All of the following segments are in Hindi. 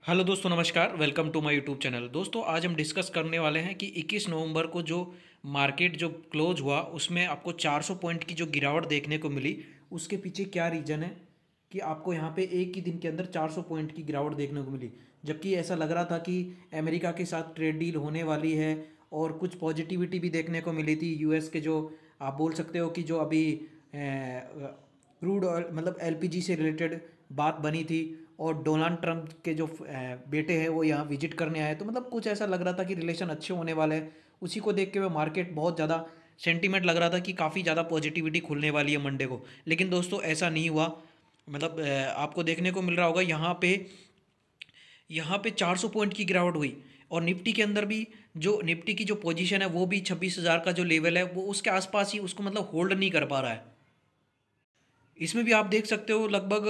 हेलो दोस्तों, नमस्कार। Welcome to my YouTube channel. दोस्तों, आज हम डिस्कस करने वाले हैं कि 21 नवंबर को जो मार्केट जो क्लोज हुआ उसमें आपको 400 पॉइंट की जो गिरावट देखने को मिली, उसके पीछे क्या रीज़न है कि आपको यहाँ पे एक ही दिन के अंदर 400 पॉइंट की गिरावट देखने को मिली। जबकि ऐसा लग रहा था कि अमेरिका के साथ ट्रेड डील होने वाली है और कुछ पॉजिटिविटी भी देखने को मिली थी। यूएस के जो आप बोल सकते हो कि जो अभी क्रूड ऑयल मतलब एलपीजी से रिलेटेड बात बनी थी और डोनाल्ड ट्रंप के जो बेटे हैं वो यहाँ विजिट करने आए, तो मतलब कुछ ऐसा लग रहा था कि रिलेशन अच्छे होने वाले हैं। उसी को देख के वो मार्केट बहुत ज़्यादा सेंटीमेंट लग रहा था कि काफ़ी ज़्यादा पॉजिटिविटी खुलने वाली है मंडे को। लेकिन दोस्तों ऐसा नहीं हुआ। मतलब आपको देखने को मिल रहा होगा यहाँ पे 400 पॉइंट की गिरावट हुई और निफ्टी के अंदर भी जो निफ्टी की जो पोजीशन है वो भी 26,000 का जो लेवल है वो उसके आसपास ही उसको मतलब होल्ड नहीं कर पा रहा है। इसमें भी आप देख सकते हो लगभग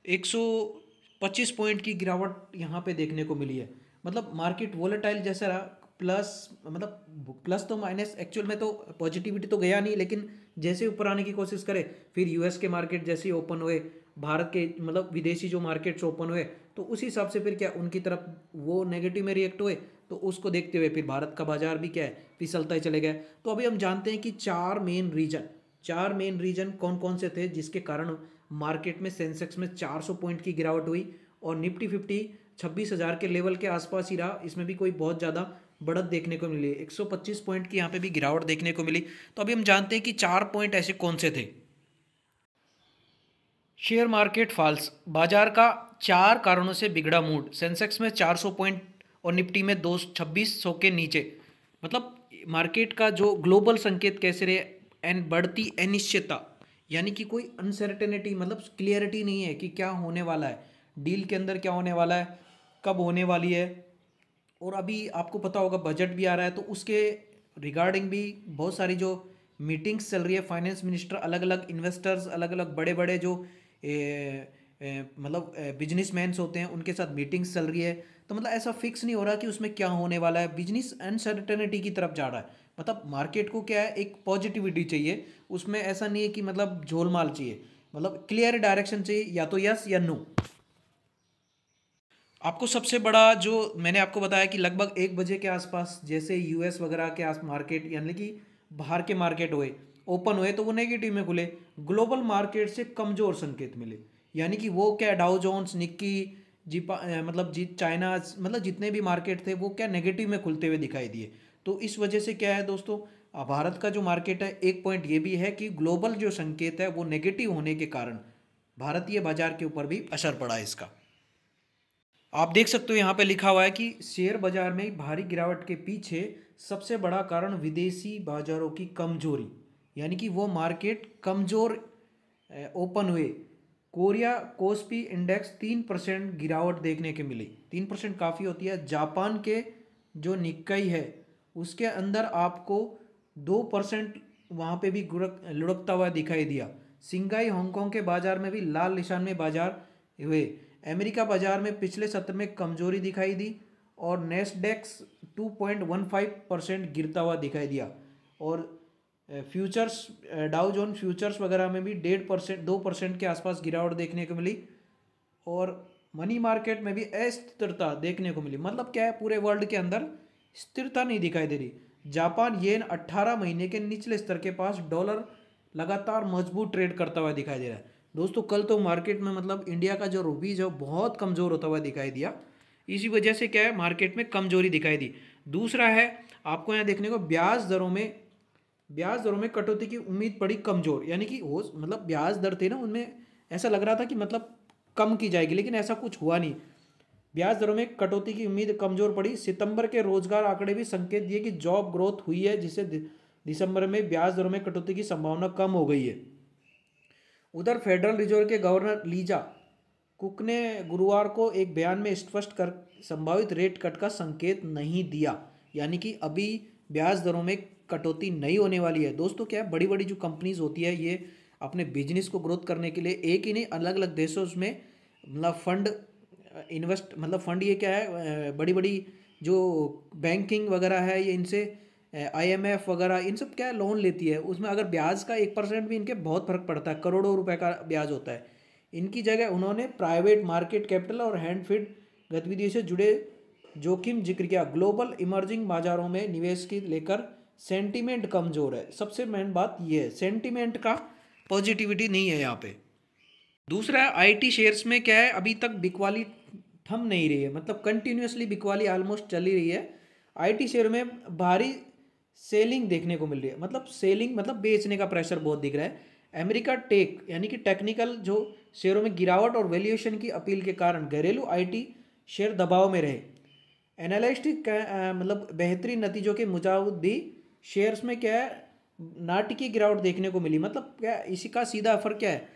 125 पॉइंट की गिरावट यहाँ पे देखने को मिली है। मतलब मार्केट वोलेटाइल जैसा रहा, प्लस मतलब प्लस तो माइनस, एक्चुअल में तो पॉजिटिविटी तो गया नहीं, लेकिन जैसे ऊपर आने की कोशिश करे फिर यूएस के मार्केट जैसे ही ओपन हुए, भारत के मतलब विदेशी जो मार्केट्स ओपन हुए, तो उसी हिसाब से फिर क्या उनकी तरफ वो नेगेटिव में रिएक्ट हुए, तो उसको देखते हुए फिर भारत का बाजार भी क्या है फिसलता ही चले गए। तो अभी हम जानते हैं कि चार मेन रीजन कौन कौन से थे जिसके कारण मार्केट में सेंसेक्स में 400 पॉइंट की गिरावट हुई और निफ्टी 50 26,000 के लेवल के आसपास ही रहा। इसमें भी कोई बहुत ज़्यादा बढ़त देखने को मिली, 125 पॉइंट की यहाँ पे भी गिरावट देखने को मिली। तो अभी हम जानते हैं कि 4 पॉइंट ऐसे कौन से थे। शेयर मार्केट फॉल्स, बाजार का 4 कारणों से बिगड़ा मूड। सेंसेक्स में 400 पॉइंट और निफ्टी में 2600 के नीचे। मतलब मार्केट का जो ग्लोबल संकेत कैसे रहे, एन बढ़ती अनिश्चितता, यानी कि कोई अनसर्टेनिटी मतलब क्लियरिटी नहीं है कि क्या होने वाला है, डील के अंदर क्या होने वाला है, कब होने वाली है। और अभी आपको पता होगा बजट भी आ रहा है, तो उसके रिगार्डिंग भी बहुत सारी जो मीटिंग्स चल रही है, फाइनेंस मिनिस्टर, अलग अलग इन्वेस्टर्स, अलग अलग बड़े बड़े जो मतलब बिजनेसमैन्स होते हैं उनके साथ मीटिंग्स चल रही है। तो मतलब ऐसा फिक्स नहीं हो रहा कि उसमें क्या होने वाला है, बिजनेस अनसर्टेनिटी की तरफ जा रहा है। मतलब मार्केट को क्या है, एक पॉजिटिविटी चाहिए, उसमें ऐसा नहीं है कि मतलब झोलमाल चाहिए, मतलब क्लियर डायरेक्शन चाहिए, या तो यस या नो। आपको सबसे बड़ा जो मैंने आपको बताया कि लगभग 1 बजे के आसपास जैसे यूएस वगैरह के आस मार्केट यानी कि बाहर के मार्केट हुए, ओपन हुए, तो वो नेगेटिव में खुले। ग्लोबल मार्केट से कमज़ोर संकेत मिले, यानी कि वो क्या डाउ जोन्स, निक्की, मतलब जी चाइना, मतलब जितने भी मार्केट थे वो क्या नेगेटिव में खुलते हुए दिखाई दिए। तो इस वजह से क्या है दोस्तों, भारत का जो मार्केट है, एक पॉइंट ये भी है कि ग्लोबल जो संकेत है वो नेगेटिव होने के कारण भारतीय बाजार के ऊपर भी असर पड़ा है इसका। आप देख सकते हो यहाँ पे लिखा हुआ है कि शेयर बाजार में भारी गिरावट के पीछे सबसे बड़ा कारण विदेशी बाजारों की कमजोरी, यानी कि वो मार्केट कमजोर ओपन हुए। कोरिया कोस्पी इंडेक्स 3% गिरावट देखने के मिली। 3% काफ़ी होती है। जापान के जो निक्काई है उसके अंदर आपको 2% वहाँ पे भी लुढ़कता हुआ दिखाई दिया। सिंगाई हांगकांग के बाजार में भी लाल निशान में बाजार हुए। अमेरिका बाजार में पिछले सत्र में कमजोरी दिखाई दी और नेस्डेक्स 2.15% गिरता हुआ दिखाई दिया। और फ्यूचर्स, डाउ जोन फ्यूचर्स वगैरह में भी 1.5% 2% के आसपास गिरावट देखने को मिली। और मनी मार्केट में भी अस्थिरता देखने को मिली। मतलब क्या है, पूरे वर्ल्ड के अंदर स्थिरता नहीं दिखाई दे रही। जापान येन 18 महीने के निचले स्तर के पास, डॉलर लगातार मजबूत ट्रेड करता हुआ दिखाई दे रहा है। दोस्तों कल तो मार्केट में मतलब इंडिया का जो रूपीज है वो बहुत कमज़ोर होता हुआ दिखाई दिया। इसी वजह से क्या है, मार्केट में कमजोरी दिखाई दी। दूसरा है, आपको यहाँ देखने को ब्याज दरों में कटौती की उम्मीद पड़ी कमजोर, यानी कि हो मतलब ब्याज दर थे ना उनमें ऐसा लग रहा था कि मतलब कम की जाएगी, लेकिन ऐसा कुछ हुआ नहीं। ब्याज दरों में कटौती की उम्मीद कमजोर पड़ी। सितंबर के रोजगार आंकड़े भी संकेत दिए कि जॉब ग्रोथ हुई है, जिससे दिसंबर में ब्याज दरों में कटौती की संभावना कम हो गई है। उधर फेडरल रिजर्व के गवर्नर लीजा कुक ने गुरुवार को एक बयान में स्पष्ट कर संभावित रेट कट का संकेत नहीं दिया, यानी कि अभी ब्याज दरों में कटौती नहीं होने वाली है। दोस्तों क्या है, बड़ी बड़ी जो कंपनीज होती है ये अपने बिजनेस को ग्रोथ करने के लिए एक ही नहीं अलग अलग देशों में मतलब फंड इन्वेस्ट, मतलब फंड ये क्या है, बड़ी बड़ी जो बैंकिंग वगैरह है ये इनसे आईएमएफ वगैरह इन सब क्या लोन लेती है, उसमें अगर ब्याज का 1% भी इनके बहुत फर्क पड़ता है, करोड़ों रुपए का ब्याज होता है। इनकी जगह उन्होंने प्राइवेट मार्केट कैपिटल और हैंड फीड गतिविधियों से जुड़े जोखिम जिक्र किया। ग्लोबल इमर्जिंग बाजारों में निवेश की लेकर सेंटीमेंट कमजोर है। सबसे मेन बात ये है, सेंटीमेंट का पॉजिटिविटी नहीं है यहाँ पे। दूसरा आईटी शेयर्स में क्या है, अभी तक बिकवाली थम नहीं रही है, मतलब कंटिन्यूसली बिकवाली ऑलमोस्ट चल ही रही है। आईटी शेयर में भारी सेलिंग देखने को मिल रही है, मतलब सेलिंग मतलब बेचने का प्रेशर बहुत दिख रहा है। अमेरिका टेक यानी कि टेक्निकल जो शेयरों में गिरावट और वैल्यूएशन की अपील के कारण घरेलू आईटी शेयर दबाव में रहे। एनालिस्ट मतलब बेहतरीन नतीजों के मुताबिक भी शेयर्स में क्या है, नाटकीय गिरावट देखने को मिली। मतलब क्या इसी का सीधा असर क्या है,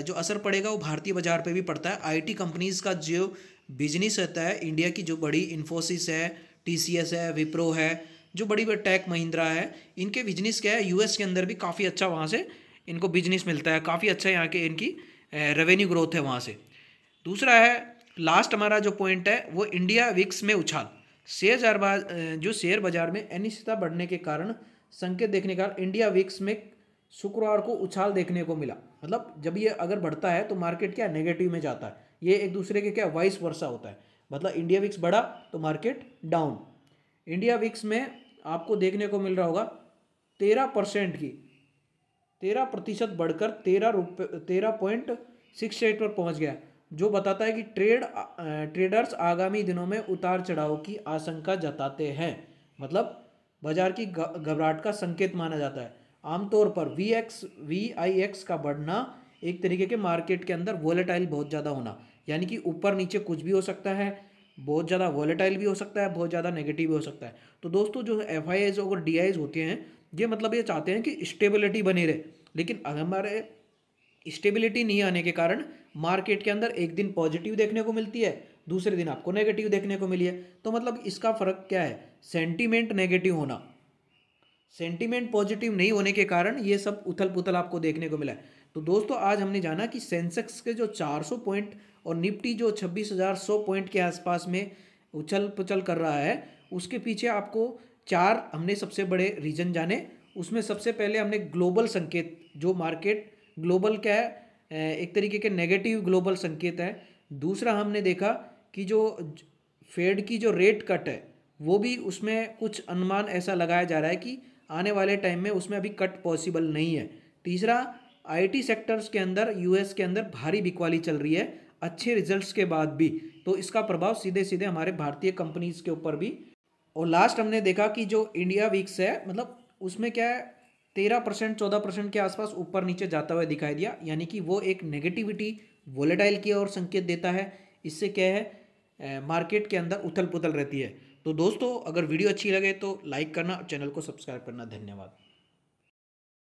जो असर पड़ेगा वो भारतीय बाजार पे भी पड़ता है। आईटी कंपनीज का जो बिजनेस रहता है, इंडिया की जो बड़ी इन्फोसिस है, टीसीएस है, विप्रो है, जो बड़ी बड़ी टेक महिंद्रा है, इनके बिजनेस क्या है, यूएस के अंदर भी काफ़ी अच्छा वहाँ से इनको बिजनेस मिलता है, काफ़ी अच्छा यहाँ के इनकी रेवेन्यू ग्रोथ है वहाँ से। दूसरा है, लास्ट हमारा जो पॉइंट है वो इंडिया विक्स में उछाल। जो शेयर बाजार में अनिश्चितता बढ़ने के कारण संकेत देखने का इंडिया विक्स में शुक्रवार को उछाल देखने को मिला। मतलब जब ये अगर बढ़ता है तो मार्केट क्या नेगेटिव में जाता है, ये एक दूसरे के क्या वाइस वर्सा होता है। मतलब इंडिया विक्स बढ़ा तो मार्केट डाउन। इंडिया विक्स में आपको देखने को मिल रहा होगा 13% की 13% बढ़कर 13.68 पर पहुंच गया, जो बताता है कि ट्रेडर्स आगामी दिनों में उतार चढ़ाव की आशंका जताते हैं। मतलब बाजार की घबराहट का संकेत माना जाता है। आमतौर पर VIX का बढ़ना एक तरीके के मार्केट के अंदर वोलेटाइल बहुत ज़्यादा होना, यानी कि ऊपर नीचे कुछ भी हो सकता है, बहुत ज़्यादा वोलेटाइल भी हो सकता है, बहुत ज़्यादा नेगेटिव भी हो सकता है। तो दोस्तों जो FIIs और DIs होते हैं, ये मतलब ये चाहते हैं कि स्टेबिलिटी बनी रहे, लेकिन हमारे स्टेबिलिटी नहीं आने के कारण मार्केट के अंदर एक दिन पॉजिटिव देखने को मिलती है, दूसरे दिन आपको नेगेटिव देखने को मिली है। तो मतलब इसका फर्क क्या है, सेंटीमेंट नेगेटिव होना, सेंटीमेंट पॉजिटिव नहीं होने के कारण ये सब उथल पुथल आपको देखने को मिला है। तो दोस्तों आज हमने जाना कि सेंसेक्स के जो 400 पॉइंट और निफ्टी जो 26,100 पॉइंट के आसपास में उछल पुछल कर रहा है, उसके पीछे आपको 4 हमने सबसे बड़े रीजन जाने। उसमें सबसे पहले हमने ग्लोबल संकेत, जो मार्केट ग्लोबल क्या है, एक तरीके के नेगेटिव ग्लोबल संकेत है। दूसरा हमने देखा कि जो फेड की जो रेट कट है वो भी उसमें कुछ अनुमान ऐसा लगाया जा रहा है कि आने वाले टाइम में उसमें अभी कट पॉसिबल नहीं है। तीसरा, आईटी सेक्टर्स के अंदर यूएस के अंदर भारी बिकवाली चल रही है अच्छे रिजल्ट्स के बाद भी, तो इसका प्रभाव सीधे सीधे हमारे भारतीय कंपनीज के ऊपर भी। और लास्ट हमने देखा कि जो इंडिया वीक्स है, मतलब उसमें क्या है 13% 14% के आसपास ऊपर नीचे जाता हुआ दिखाई दिया, यानी कि वो एक नेगेटिविटी वोलेटाइल की ओर संकेत देता है। इससे क्या है, मार्केट के अंदर उथल पुथल रहती है। तो दोस्तों अगर वीडियो अच्छी लगे तो लाइक करना, चैनल को सब्सक्राइब करना। धन्यवाद।